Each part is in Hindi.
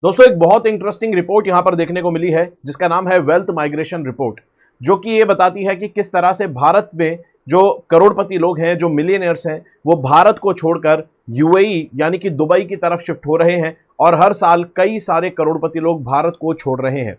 दोस्तों एक बहुत इंटरेस्टिंग रिपोर्ट यहां पर देखने को मिली है जिसका नाम है वेल्थ माइग्रेशन रिपोर्ट, जो कि ये बताती है कि किस तरह से भारत में जो करोड़पति लोग हैं, जो मिलियनियर्स हैं, वो भारत को छोड़कर यूएई यानी कि दुबई की तरफ शिफ्ट हो रहे हैं और हर साल कई सारे करोड़पति लोग भारत को छोड़ रहे हैं।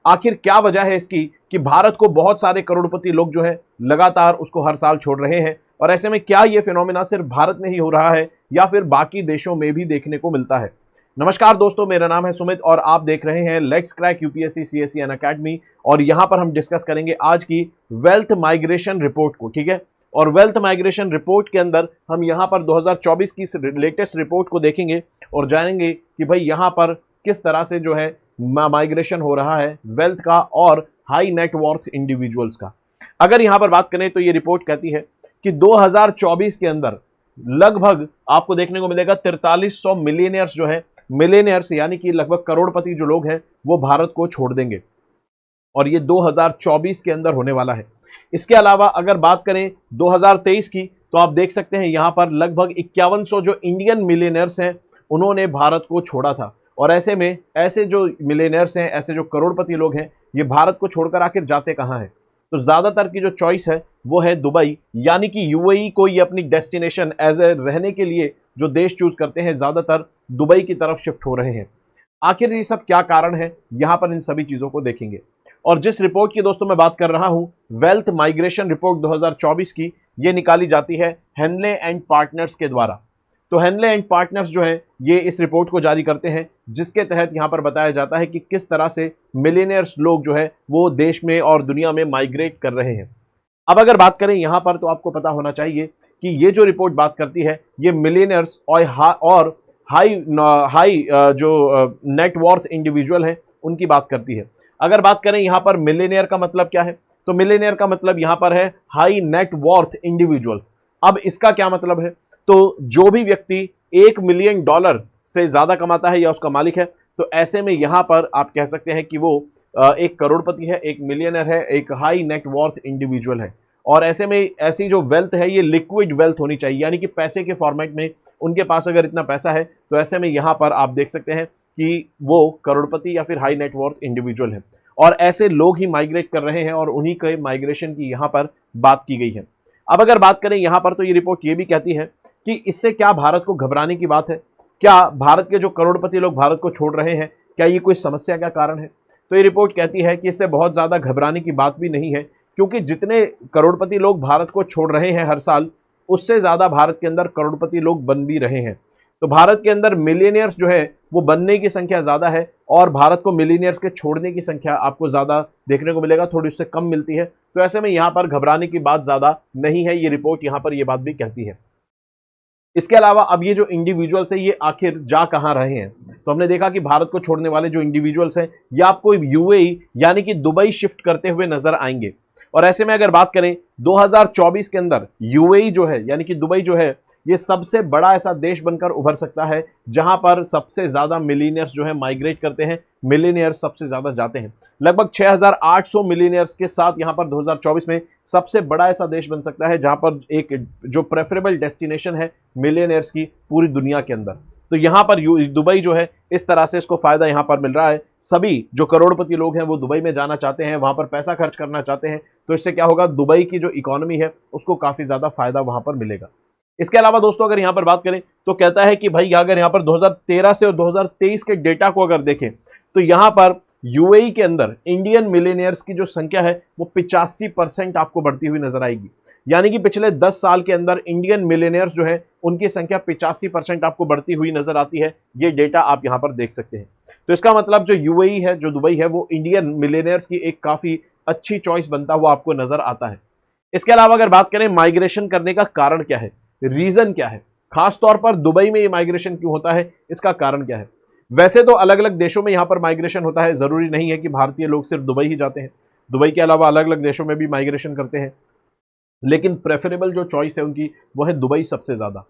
आखिर क्या वजह है इसकी कि भारत को बहुत सारे करोड़पति लोग जो है लगातार उसको हर साल छोड़ रहे हैं, और ऐसे में क्या ये फिनोमिना सिर्फ भारत में ही हो रहा है या फिर बाकी देशों में भी देखने को मिलता है। नमस्कार दोस्तों, मेरा नाम है सुमित और आप देख रहे हैं let's crack UPSC CSE Unacademy. और यहां पर हम डिस्कस करेंगे आज की वेल्थ माइग्रेशन रिपोर्ट को, ठीक है। और वेल्थ माइग्रेशन रिपोर्ट के अंदर हम यहां पर 2024 की लेटेस्ट रिपोर्ट को देखेंगे और जानेंगे कि भाई यहां पर किस तरह से जो है माइग्रेशन हो रहा है वेल्थ का और हाई नेट वर्थ इंडिविजुअल्स का। अगर यहां पर बात करें तो ये रिपोर्ट कहती है कि 2024 के अंदर लगभग आपको देखने को मिलेगा 4300 मिलियनियर्स जो है, मिलियनियर्स यानी कि लगभग करोड़पति जो लोग हैं वो भारत को छोड़ देंगे, और ये 2024 के अंदर होने वाला है। इसके अलावा अगर बात करें 2023 की तो आप देख सकते हैं यहां पर लगभग 5100 जो इंडियन मिलियनियर्स हैं उन्होंने भारत को छोड़ा था। और ऐसे में ऐसे जो मिलियनियर्स हैं, ऐसे जो करोड़पति लोग हैं, ये भारत को छोड़कर आखिर जाते कहां हैं? तो ज्यादातर की जो चॉइस है वो है दुबई, यानी कि यूएई को ये अपनी डेस्टिनेशन एज ए रहने के लिए जो देश चूज करते हैं, ज्यादातर दुबई की तरफ शिफ्ट हो रहे हैं। आखिर ये सब क्या कारण है, यहां पर इन सभी चीजों को देखेंगे। और जिस रिपोर्ट की दोस्तों मैं बात कर रहा हूं, वेल्थ माइग्रेशन रिपोर्ट 2024 की, ये निकाली जाती है हेनले एंड पार्टनर्स के द्वारा। तो हेनले एंड पार्टनर्स जो है ये इस रिपोर्ट को जारी करते हैं, जिसके तहत यहां पर बताया जाता है कि किस तरह से मिलियनियर्स लोग जो है वो देश में और दुनिया में माइग्रेट कर रहे हैं। अब अगर बात करें यहां पर तो आपको पता होना चाहिए कि ये जो रिपोर्ट बात करती है ये मिलियनियर्स और हाई जो नेट वर्थ इंडिविजुअल है उनकी बात करती है। अगर बात करें यहां पर मिलियनियर का मतलब क्या है, तो मिलियनियर का मतलब यहां पर है हाई नेट वर्थ इंडिविजुअल्स। अब इसका क्या मतलब है, तो जो भी व्यक्ति $1 मिलियन से ज्यादा कमाता है या उसका मालिक है, तो ऐसे में यहां पर आप कह सकते हैं कि वो एक करोड़पति है, एक मिलियनर है, एक हाई नेट वर्थ इंडिविजुअल है। और ऐसे में ऐसी जो वेल्थ है ये लिक्विड वेल्थ होनी चाहिए, यानी कि पैसे के फॉर्मेट में उनके पास अगर इतना पैसा है तो ऐसे में यहां पर आप देख सकते हैं कि वो करोड़पति या फिर हाई नेट वर्थ इंडिविजुअल है। और ऐसे लोग ही माइग्रेट कर रहे हैं और उन्हीं के माइग्रेशन की यहां पर बात की गई है। अब अगर बात करें यहां पर तो ये रिपोर्ट ये भी कहती है कि इससे क्या भारत को घबराने की बात है? क्या भारत के जो करोड़पति लोग भारत को छोड़ रहे हैं, क्या ये कोई समस्या का कारण है? तो ये रिपोर्ट कहती है कि इससे बहुत ज्यादा घबराने की बात भी नहीं है, क्योंकि जितने करोड़पति लोग भारत को छोड़ रहे हैं हर साल, उससे ज्यादा भारत के अंदर करोड़पति लोग बन भी रहे हैं। तो भारत के अंदर मिलियनियर्स जो है वो बनने की संख्या ज्यादा है और भारत को मिलियनियर्स के छोड़ने की संख्या आपको ज्यादा देखने को मिलेगा, थोड़ी उससे कम मिलती है। तो ऐसे में यहां पर घबराने की बात ज्यादा नहीं है, ये रिपोर्ट यहां पर ये बात भी कहती है। इसके अलावा अब ये जो इंडिविजुअल्स है ये आखिर जा कहां रहे हैं, तो हमने देखा कि भारत को छोड़ने वाले जो इंडिविजुअल्स हैं ये आपको यूएई यानी कि दुबई शिफ्ट करते हुए नजर आएंगे। और ऐसे में अगर बात करें 2024 के अंदर यूएई जो है यानी कि दुबई जो है ये सबसे बड़ा ऐसा देश बनकर उभर सकता है जहां पर सबसे ज्यादा मिलियनियर्स जो है माइग्रेट करते हैं, मिलियनियर्स सबसे ज्यादा जाते हैं। लगभग 6800 मिलियनियर्स के साथ यहां पर 2024 में सबसे बड़ा ऐसा देश बन सकता है जहां पर एक जो प्रेफरेबल डेस्टिनेशन है मिलियनियर्स की पूरी दुनिया के अंदर। तो यहां पर दुबई जो है इस तरह से इसको फायदा यहां पर मिल रहा है। सभी जो करोड़पति लोग हैं वो दुबई में जाना चाहते हैं, वहां पर पैसा खर्च करना चाहते हैं, तो इससे क्या होगा, दुबई की जो इकोनॉमी है उसको काफी ज्यादा फायदा वहां पर मिलेगा। इसके अलावा दोस्तों अगर यहां पर बात करें तो कहता है कि भाई अगर यहां पर 2013 से और 2023 के डेटा को अगर देखें तो यहां पर यूएई के अंदर इंडियन मिलियनियर्स की जो संख्या है वो 85% आपको बढ़ती हुई नजर आएगी। यानी कि पिछले 10 साल के अंदर इंडियन मिलियनियर्स जो है उनकी संख्या 85% आपको बढ़ती हुई नजर आती है। ये डेटा आप यहां पर देख सकते हैं। तो इसका मतलब जो यूएई है, जो दुबई है, वो इंडियन मिलियनियर्स की एक काफी अच्छी चॉइस बनता हुआ आपको नजर आता है। इसके अलावा अगर बात करें माइग्रेशन करने का कारण क्या है, रीजन क्या है, खासतौर पर दुबई में ये माइग्रेशन क्यों होता है, इसका कारण क्या है? वैसे तो अलग अलग देशों में यहां पर माइग्रेशन होता है, जरूरी नहीं है कि भारतीय लोग सिर्फ दुबई ही जाते हैं। दुबई के अलावा अलग अलग देशों में भी माइग्रेशन करते हैं, लेकिन प्रेफरेबल जो चॉइस है उनकी वो है दुबई सबसे ज्यादा।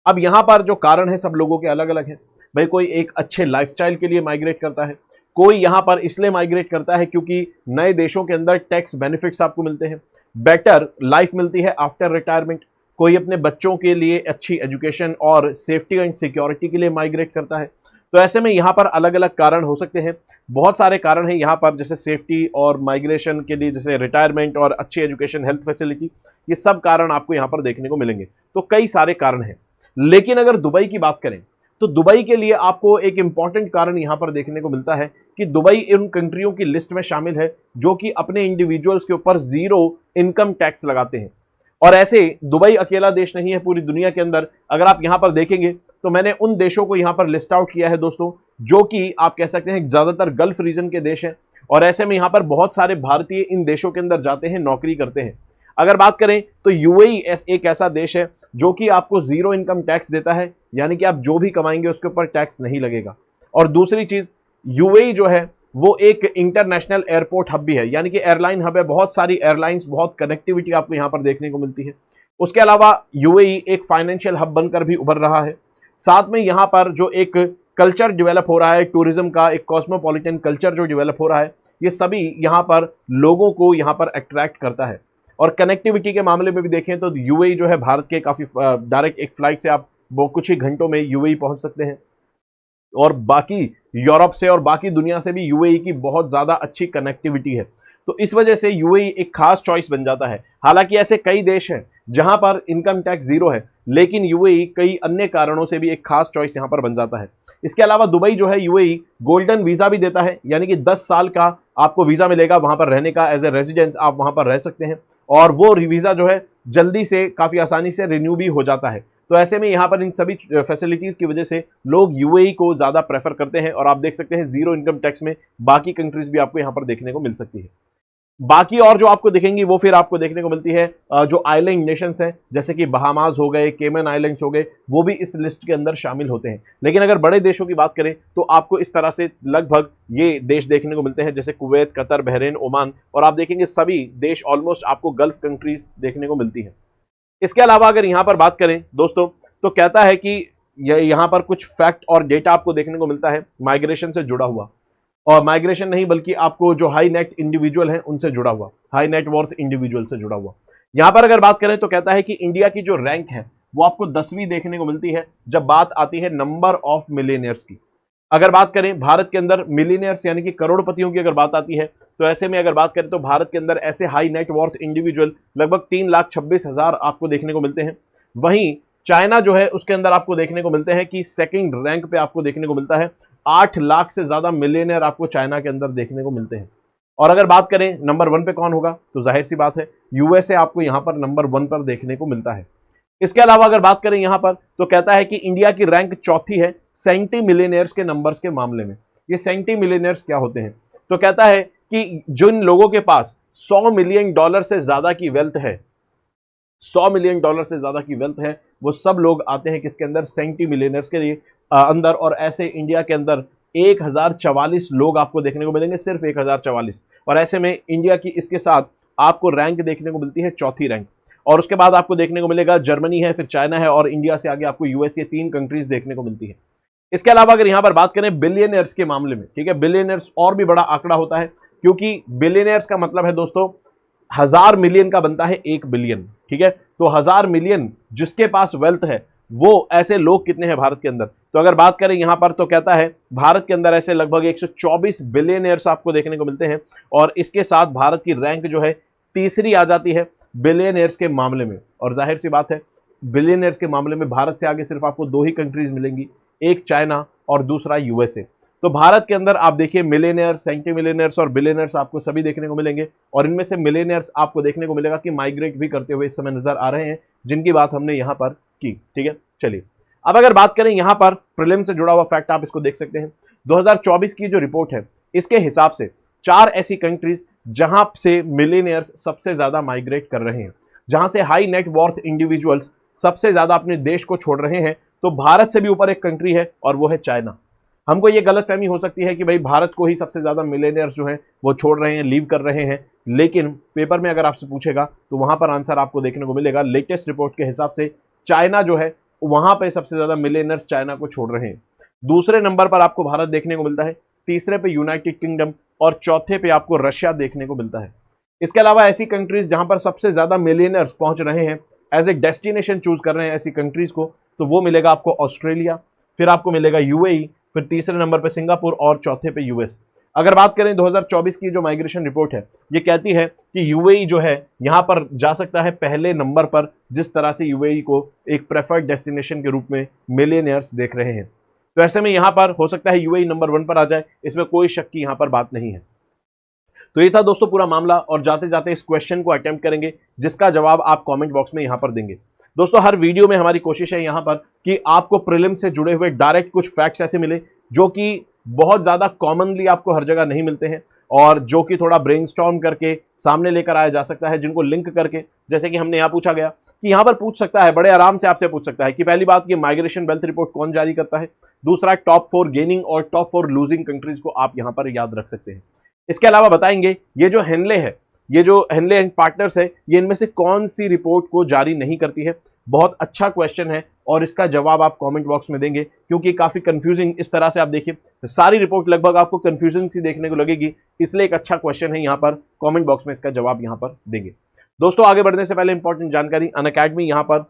अब यहां पर जो कारण है सब लोगों के अलग अलग हैं। भाई कोई एक अच्छे लाइफस्टाइल के लिए माइग्रेट करता है, कोई यहां पर इसलिए माइग्रेट करता है क्योंकि नए देशों के अंदर टैक्स बेनिफिट्स आपको मिलते हैं, बेटर लाइफ मिलती है आफ्टर रिटायरमेंट, कोई अपने बच्चों के लिए अच्छी एजुकेशन और सेफ्टी एंड सिक्योरिटी के लिए माइग्रेट करता है, तो ऐसे में यहां पर अलग अलग कारण हो सकते हैं, बहुत सारे कारण हैं यहां पर, जैसे सेफ्टी और माइग्रेशन के लिए, जैसे रिटायरमेंट और अच्छी एजुकेशन, हेल्थ फैसिलिटी, ये सब कारण आपको यहां पर देखने को मिलेंगे। तो कई सारे कारण हैं। लेकिन अगर दुबई की बात करें तो दुबई के लिए आपको एक इंपॉर्टेंट कारण यहां पर देखने को मिलता है कि दुबई उन कंट्रियों की लिस्ट में शामिल है जो कि अपने इंडिविजुअल्स के ऊपर जीरो इनकम टैक्स लगाते हैं। और ऐसे दुबई अकेला देश नहीं है, पूरी दुनिया के अंदर अगर आप यहां पर देखेंगे तो मैंने उन देशों को यहां पर लिस्ट आउट किया है दोस्तों, जो कि आप कह सकते हैं ज्यादातर गल्फ रीजन के देश हैं। और ऐसे में यहां पर बहुत सारे भारतीय इन देशों के अंदर जाते हैं, नौकरी करते हैं। अगर बात करें तो यूएई एक ऐसा देश है जो कि आपको जीरो इनकम टैक्स देता है, यानी कि आप जो भी कमाएंगे उसके ऊपर टैक्स नहीं लगेगा। और दूसरी चीज, यूएई जो है वो एक इंटरनेशनल एयरपोर्ट हब भी है, यानी कि एयरलाइन हब है, बहुत सारी एयरलाइंस, बहुत कनेक्टिविटी आपको यहां पर देखने को मिलती है। उसके अलावा यूएई एक फाइनेंशियल हब बनकर भी उभर रहा है। साथ में यहां पर जो एक कल्चर डेवलप हो रहा है टूरिज्म का, एक कॉस्मोपॉलिटन कल्चर जो डेवलप हो रहा है, ये सभी यहां पर लोगों को यहां पर अट्रैक्ट करता है। और कनेक्टिविटी के मामले में भी देखें तो यूएई जो है भारत के काफी डायरेक्ट एक फ्लाइट से आप वो कुछ ही घंटों में यूएई पहुंच सकते हैं। और बाकी यूरोप से और बाकी दुनिया से भी यूएई की बहुत ज्यादा अच्छी कनेक्टिविटी है। तो इस वजह से यूएई एक खास चॉइस बन जाता है। हालांकि ऐसे कई देश हैं जहां पर इनकम टैक्स जीरो है, लेकिन यूएई कई अन्य कारणों से भी एक खास चॉइस यहां पर बन जाता है। इसके अलावा दुबई जो है यूएई गोल्डन वीजा भी देता है, यानी कि 10 साल का आपको वीजा मिलेगा वहां पर रहने का, एज ए रेजिडेंस आप वहां पर रह सकते हैं। और वो वीजा जो है जल्दी से, काफी आसानी से रिन्यू भी हो जाता है। तो ऐसे में यहां पर इन सभी फैसिलिटीज की वजह से लोग यूएई को ज्यादा प्रेफर करते हैं। और आप देख सकते हैं जीरो इनकम टैक्स में बाकी कंट्रीज भी आपको यहां पर देखने को मिल सकती है। बाकी और जो आपको दिखेंगी वो फिर आपको देखने को मिलती है जो आइलैंड नेशंस हैं, जैसे कि बहामास हो गए, केमन आइलैंड्स हो गए, वो भी इस लिस्ट के अंदर शामिल होते हैं। लेकिन अगर बड़े देशों की बात करें तो आपको इस तरह से लगभग ये देश देखने को मिलते हैं, जैसे कुवैत, कतर, बहरीन, ओमान, और आप देखेंगे सभी देश ऑलमोस्ट आपको गल्फ कंट्रीज देखने को मिलती है। इसके अलावा अगर यहां पर बात करें दोस्तों तो कहता है कि यहां पर कुछ फैक्ट और डेटा आपको देखने को मिलता है माइग्रेशन से जुड़ा हुआ, और माइग्रेशन नहीं बल्कि आपको जो हाई नेट इंडिविजुअल हैं उनसे जुड़ा हुआ, हाई नेट वर्थ इंडिविजुअल से जुड़ा हुआ। यहां पर अगर बात करें तो कहता है कि इंडिया की जो रैंक है वो आपको 10वीं देखने को मिलती है जब बात आती है नंबर ऑफ मिलियनियर्स की। अगर बात करें भारत के अंदर मिलियनियर्स यानी कि करोड़पतियों की अगर बात आती है, तो ऐसे में अगर बात करें तो भारत के अंदर ऐसे हाई नेट वर्थ इंडिविजुअल लगभग 3,26,000 आपको देखने को मिलते हैं। वहीं चाइना जो है उसके अंदर आपको देखने को मिलते हैं कि सेकंड रैंक पे आपको देखने को मिलता है, 8 लाख से ज्यादा मिलियनियर आपको चाइना के अंदर देखने को मिलते हैं। और अगर बात करें नंबर 1 पे कौन होगा, तो जाहिर सी बात है यूएसए आपको यहां पर नंबर 1 पर देखने को मिलता है। इसके अलावा अगर बात करें यहां पर तो कहता है कि इंडिया की रैंक चौथी है सेंटी मिलियनियर्स के नंबर्स के मामले में। ये सेंटी मिलियनियर्स क्या होते हैं, तो कहता है कि जिन लोगों के पास $100 मिलियन से ज्यादा की वेल्थ है, $100 मिलियन से ज्यादा की वेल्थ है, वो सब लोग आते हैं किसके अंदर, सेंटी मिलियनर्स के लिए अंदर। और ऐसे इंडिया के अंदर 1044 लोग आपको देखने को मिलेंगे, सिर्फ 1044। और ऐसे में इंडिया की इसके साथ आपको रैंक देखने को मिलती है चौथी रैंक। और उसके बाद आपको देखने को मिलेगा जर्मनी है, फिर चाइना है, और इंडिया से आगे आपको यूएसए, 3 कंट्रीज देखने को मिलती है। इसके अलावा अगर यहां पर बात करें बिलियनियर्स के मामले में, ठीक है, बिलियनियर्स और भी बड़ा आंकड़ा होता है, क्योंकि बिलियनियर्स का मतलब है दोस्तों 1000 मिलियन का बनता है 1 बिलियन, ठीक है। तो 1000 मिलियन जिसके पास वेल्थ है, वो ऐसे लोग कितने हैं भारत के अंदर, तो अगर बात करें यहां पर तो कहता है भारत के अंदर ऐसे लगभग 124 बिलियनियर्स आपको देखने को मिलते हैं। और इसके साथ भारत की रैंक जो है तीसरी आ जाती है बिलियनियर्स के मामले में। और जाहिर सी बात है बिलियनियर्स के मामले में भारत से आगे सिर्फ आपको 2 ही कंट्रीज मिलेंगी, एक चाइना और दूसरा यूएसए। तो भारत के अंदर आप देखिए मिलियनियर्स, सेंटी मिलियनियर्स और बिलियनियर्स आपको सभी देखने को मिलेंगे। और इनमें से मिलियनियर्स आपको देखने को मिलेगा कि माइग्रेट भी करते हुए इस समय नजर आ रहे हैं, जिनकी बात हमने यहां पर की, ठीक है। चलिए अब अगर बात करें यहां पर प्रीलिम से जुड़ा हुआ फैक्ट, आप इसको देख सकते हैं। 2024 की जो रिपोर्ट है इसके हिसाब से 4 ऐसी कंट्रीज जहां से मिलियनियर्स सबसे ज्यादा माइग्रेट कर रहे हैं, जहां से हाई नेट वर्थ इंडिविजुअल्स सबसे ज्यादा अपने देश को छोड़ रहे हैं, तो भारत से भी ऊपर एक कंट्री है और वो है चाइना। हमको ये गलतफहमी हो सकती है कि भाई भारत को ही सबसे ज्यादा मिलियनियर्स जो हैं वो छोड़ रहे हैं, लीव कर रहे हैं, लेकिन पेपर में अगर आपसे पूछेगा तो वहां पर आंसर आपको देखने को मिलेगा लेटेस्ट रिपोर्ट के हिसाब से चाइना जो है वहां पे सबसे ज्यादा मिलियनियर्स चाइना को छोड़ रहे हैं। दूसरे नंबर पर आपको भारत देखने को मिलता है, तीसरे पे यूनाइटेड किंगडम और चौथे पे आपको रशिया देखने को मिलता है। इसके अलावा ऐसी कंट्रीज जहां पर सबसे ज्यादा मिलियनियर्स पहुंच रहे हैं, एज ए डेस्टिनेशन चूज कर रहे हैं ऐसी कंट्रीज को, तो वो मिलेगा आपको ऑस्ट्रेलिया, फिर आपको मिलेगा यूएई, फिर तीसरे नंबर पे सिंगापुर और चौथे पे यूएस। अगर बात करें 2024 की जो माइग्रेशन रिपोर्ट है, ये कहती है कि यूएई जो है यहां पर जा सकता है पहले नंबर पर, जिस तरह से यूएई को एक प्रेफर्ड डेस्टिनेशन के रूप में मिलियनियर्स देख रहे हैं। तो ऐसे में यहां पर हो सकता है यूएई नंबर 1 पर आ जाए, इसमें कोई शक की यहां पर बात नहीं है। तो ये था दोस्तों पूरा मामला, और जाते जाते इस क्वेश्चन को अटेम्प्ट करेंगे जिसका जवाब आप कमेंट बॉक्स में यहां पर देंगे। दोस्तों हर वीडियो में हमारी कोशिश है यहां पर कि आपको प्रीलिम से जुड़े हुए डायरेक्ट कुछ फैक्ट्स ऐसे मिले जो कि बहुत ज्यादा कॉमनली आपको हर जगह नहीं मिलते हैं, और जो कि थोड़ा ब्रेनस्टॉर्म करके सामने लेकर आया जा सकता है, जिनको लिंक करके, जैसे कि हमने यहां पूछा गया कि यहां पर पूछ सकता है, बड़े आराम से आपसे पूछ सकता है कि पहली बात, ये माइग्रेशन वेल्थ रिपोर्ट कौन जारी करता है। दूसरा, टॉप 4 गेनिंग और टॉप 4 लूजिंग कंट्रीज को आप यहां पर याद रख सकते हैं। इसके अलावा बताएंगे ये जो हेनले है, ये जो हेनले एंड पार्टनर्स है, ये इनमें से कौन सी रिपोर्ट को जारी नहीं करती है। बहुत अच्छा क्वेश्चन है और इसका जवाब आप कमेंट बॉक्स में देंगे, क्योंकि काफी कंफ्यूजिंग, इस तरह से आप देखिए सारी रिपोर्ट लगभग आपको कंफ्यूजिंग सी देखने को लगेगी, इसलिए एक अच्छा क्वेश्चन है, यहां पर कमेंट बॉक्स में इसका जवाब यहां पर देंगे। दोस्तों आगे बढ़ने से पहले इंपॉर्टेंट जानकारी, अनअकैडमी यहां पर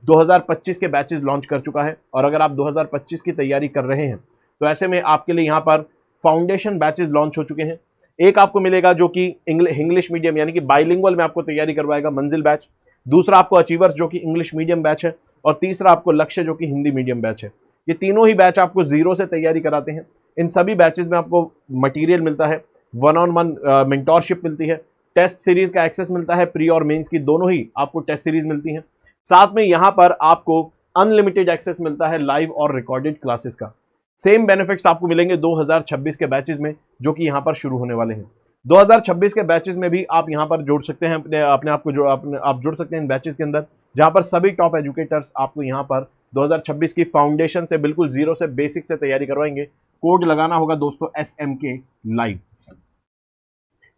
2025 के बैचेस लॉन्च कर चुका है, और अगर आप 2025 की तैयारी कर रहे हैं तो ऐसे में आपके लिए यहां पर फाउंडेशन बैचेस लॉन्च हो चुके हैं। एक आपको मिलेगा जो कि इंग्लिश मीडियम यानी कि बाइलिंगुअल में आपको तैयारी करवाएगा, मंजिल बैच। दूसरा आपको अचीवर्स जो कि इंग्लिश मीडियम बैच है, और तीसरा आपको लक्ष्य जो कि हिंदी मीडियम बैच है। ये तीनों ही बैच आपको जीरो से तैयारी कराते हैं। इन सभी बैचेस में आपको मटेरियल मिलता है, 1-on-1 मेंटोरशिप मिलती है, टेस्ट सीरीज का एक्सेस मिलता है, प्री और मेंस की दोनों ही आपको टेस्ट सीरीज मिलती हैं। साथ में यहां पर आपको अनलिमिटेड एक्सेस मिलता है लाइव और रिकॉर्डेड क्लासेस का। सेम बेनिफिट्स आपको मिलेंगे 2026 के बैचेस में, जो कि यहां पर शुरू होने वाले हैं। 2026 के बैचेस में भी आप यहां पर जोड़ सकते हैं अपने आप को, जो आप जुड़ सकते हैं इन बैचेस के अंदर, जहां पर सभी टॉप एजुकेटर्स आपको यहां पर 2026 की फाउंडेशन से बिल्कुल जीरो से बेसिक से तैयारी करवाएंगे। कोड लगाना होगा दोस्तों SMK लाइव।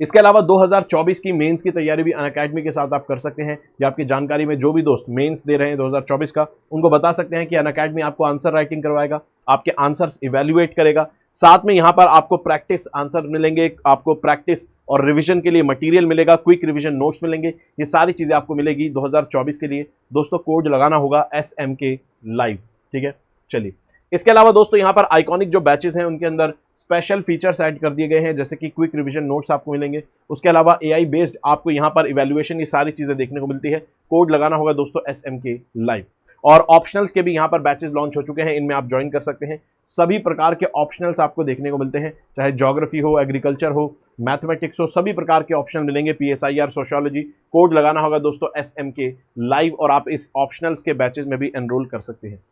इसके अलावा 2024 की मेंस की तैयारी भी अनअकैडमी के साथ आप कर सकते हैं, या आपकी जानकारी में जो भी दोस्त मेंस दे रहे हैं 2024 का, उनको बता सकते हैं कि अनअकैडमी आपको आंसर राइटिंग करवाएगा, आपके आंसर्स इवैल्यूएट करेगा। साथ में यहां पर आपको प्रैक्टिस आंसर मिलेंगे, आपको प्रैक्टिस और रिवीजन के लिए मटेरियल मिलेगा, क्विक रिवीजन नोट्स मिलेंगे, ये सारी चीजें आपको मिलेगी 2024 के लिए। दोस्तों कोड लगाना होगा SMK लाइव, ठीक है। चलिए, इसके अलावा दोस्तों यहां पर आइकॉनिक जो बैचेस हैं उनके अंदर स्पेशल फीचर्स ऐड कर दिए गए हैं, जैसे कि क्विक रिवीजन नोट्स आपको मिलेंगे। उसके अलावा AI बेस्ड आपको यहां पर इवैल्यूएशन, ये सारी चीजें देखने को मिलती है। कोड लगाना होगा दोस्तों SMK लाइव। और ऑप्शनल्स के भी यहां पर बैचेस लॉन्च हो चुके हैं, इनमें आप ज्वाइन कर सकते हैं। सभी प्रकार के ऑप्शनल्स आपको देखने को मिलते हैं, चाहे ज्योग्राफी हो, एग्रीकल्चर हो, मैथमेटिक्स हो, सभी प्रकार के ऑप्शनल मिलेंगे, PSIR, सोशियोलॉजी। कोड लगाना होगा दोस्तों SMK लाइव, और आप इस ऑप्शनल्स के बैचेस में भी एनरोल कर सकते हैं।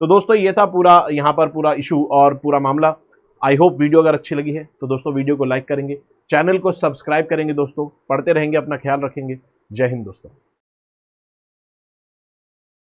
तो दोस्तों ये था पूरा यहां पर पूरा इशू और पूरा मामला। आई होप वीडियो अगर अच्छी लगी है तो दोस्तों वीडियो को लाइक करेंगे, चैनल को सब्सक्राइब करेंगे, दोस्तों पढ़ते रहेंगे, अपना ख्याल रखेंगे। जय हिंद दोस्तों।